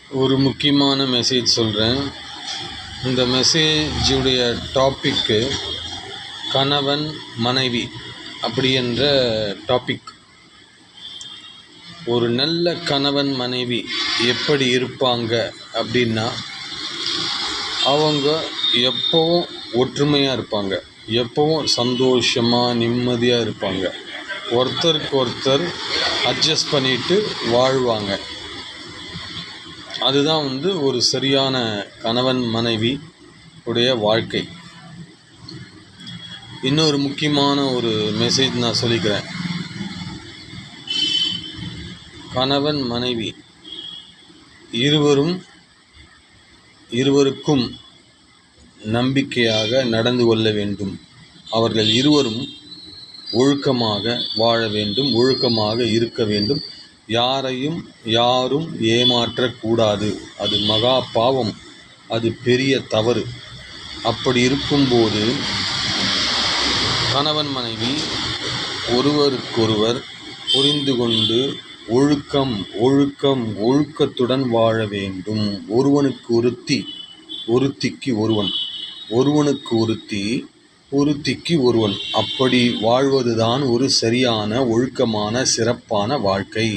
ஒரு முக்கியமான மெசேஜ் சொல்கிறேன். இந்த மெசேஜுடைய டாப்பிக்கு கணவன் மனைவி அப்படி என்ற டாபிக். ஒரு நல்ல கணவன் மனைவி எப்படி இருப்பாங்க அப்படின்னா, அவங்க எப்போவும் ஒற்றுமையாக இருப்பாங்க, எப்போவும் சந்தோஷமாக நிம்மதியாக இருப்பாங்க, ஒருத்தருக்கு ஒருத்தர் அட்ஜஸ்ட் பண்ணிட்டு வாழ்வாங்க. அதுதான் ஒரு சரியான கணவன் மனைவி உடைய வாழ்க்கை. இன்னொரு முக்கியமான ஒரு மெசேஜ் நான் சொல்லிக்கிறேன். கணவன் மனைவி இருவருக்கும் நம்பிக்கையாக நடந்து கொள்ள வேண்டும். அவர்கள் இருவரும் ஒழுக்கமாக வாழ வேண்டும், ஒழுக்கமாக இருக்க வேண்டும். யாரும் ஏமாற்றக்கூடாது. அது மகா பாவம், அது பெரிய தவறு. அப்படி இருக்கும்போது கணவன் மனைவி ஒருவருக்கொருவர் புரிந்து கொண்டு ஒழுக்கத்துடன் வாழ வேண்டும். ஒருவனுக்கு ஒருத்திக்கு ஒருவன், ஒருவனுக்கு ஒருத்திக்கு ஒருவன். அப்படி வாழ்வதுதான் ஒரு சரியான ஒழுக்கமான சிறப்பான வாழ்க்கை.